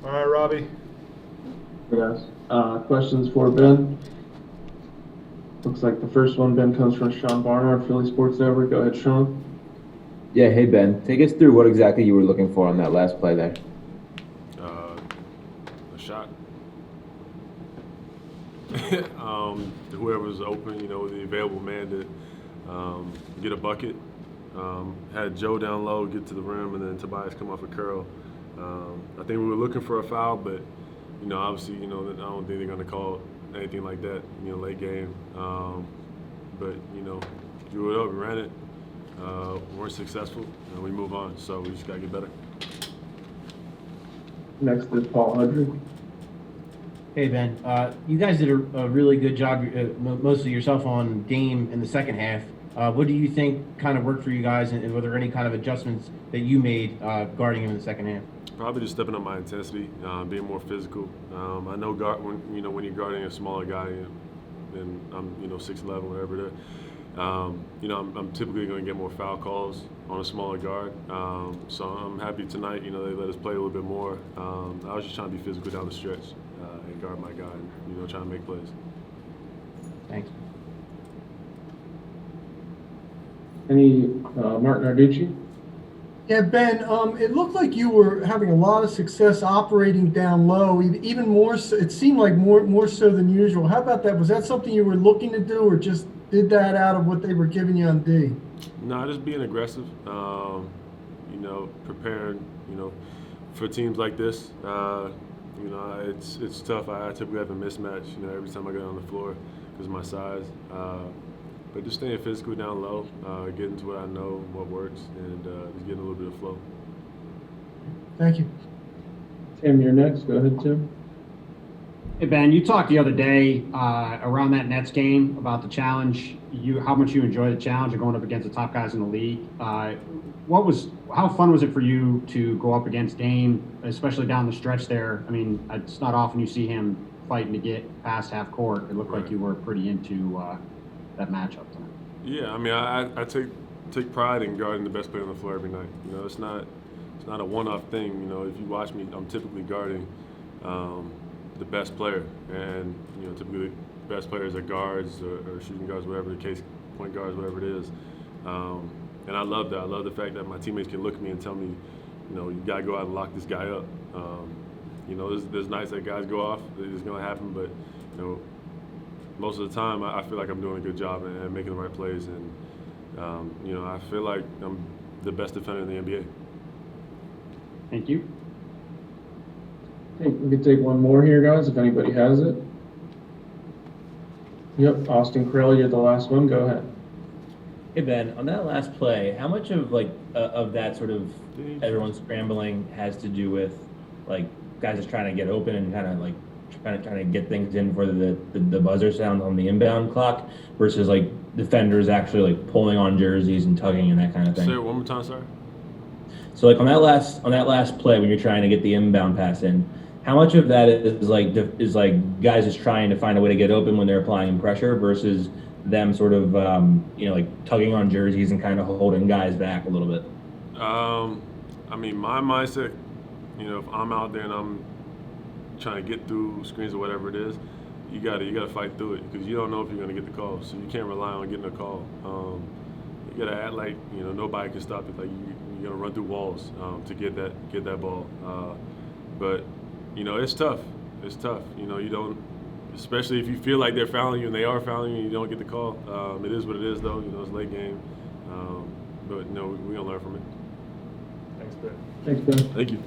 All right, Robbie. Hey guys, questions for Ben. Looks like the first one, Ben, comes from Sean Barnard, Philly Sports Network. Go ahead, Sean. Yeah, hey Ben, take us through what exactly you were looking for on that last play there. A shot. Whoever's open, the available man to get a bucket. Had Joe down low, get to the rim, and then Tobias come off a curl. I think we were looking for a foul, but obviously, I don't think they're going to call anything like that, late game. But drew it up, we ran it. Weren't successful, and we move on. So we just got to get better. Next is Paul Hudrick. Hey, Ben. You guys did a really good job, mostly yourself, on Dame in the second half. What do you think kind of worked for you guys, and were there any kind of adjustments that you made guarding him in the second half? Probably just stepping up my intensity, being more physical. I know when you're guarding a smaller guy, and I'm 6'11", whatever it is. I'm typically going to get more foul calls on a smaller guard. So I'm happy tonight. They let us play a little bit more. I was just trying to be physical down the stretch and guard my guy, and, trying to make plays. Thanks. Any Mark Narducci? Yeah, Ben, it looked like you were having a lot of success operating down low, even more so, it seemed like more so than usual. How about that? Was that something you were looking to do, or just did that out of what they were giving you on D? No, just being aggressive, preparing, for teams like this. It's tough. I typically have a mismatch, every time I get on the floor because of my size. But just staying physical down low, getting to what I know, what works, and just getting a little bit of flow. Thank you. Tim, you're next. Go ahead, Tim. Hey Ben, you talked the other day around that Nets game about the challenge. How much you enjoyed the challenge of going up against the top guys in the league. How fun was it for you to go up against Dame, especially down the stretch there? I mean, it's not often you see him fighting to get past half court. It looked like you were pretty into that matchup tonight. Yeah, I mean, I take pride in guarding the best player on the floor every night. It's not a one-off thing. If you watch me, I'm typically guarding the best player, and typically the best players are guards or shooting guards, whatever the case, point guards, whatever it is. And I love that. I love the fact that my teammates can look at me and tell me, you gotta go out and lock this guy up. There's nights that guys go off. It's gonna happen, but most of the time I feel like I'm doing a good job and making the right plays, and I feel like I'm the best defender in the NBA. Thank you. Hey, we can take one more here, guys, if anybody has it. Yep, Austin Krell, you're the last one. Go ahead. Hey Ben, on that last play, how much of of that sort of everyone scrambling has to do with guys just trying to get open and kind of trying to get things in for the buzzer sound on the inbound clock versus defenders actually pulling on jerseys and tugging and that kind of thing? Say it one more time, sorry. So on that last play when you're trying to get the inbound pass in, how much of that is guys just trying to find a way to get open when they're applying pressure versus them sort of tugging on jerseys and kind of holding guys back a little bit? I mean, my mindset, if I'm out there and I'm trying to get through screens or whatever it is, you gotta fight through it because you don't know if you're gonna get the call, so you can't rely on getting a call. You gotta act like nobody can stop it. Like you're gonna run through walls to get that ball. But it's tough. It's tough. You don't, especially if you feel like they're fouling you and they are fouling you and you don't get the call. It is what it is, though. It's late game. But we're gonna learn from it. Thanks, Ben. Thank you.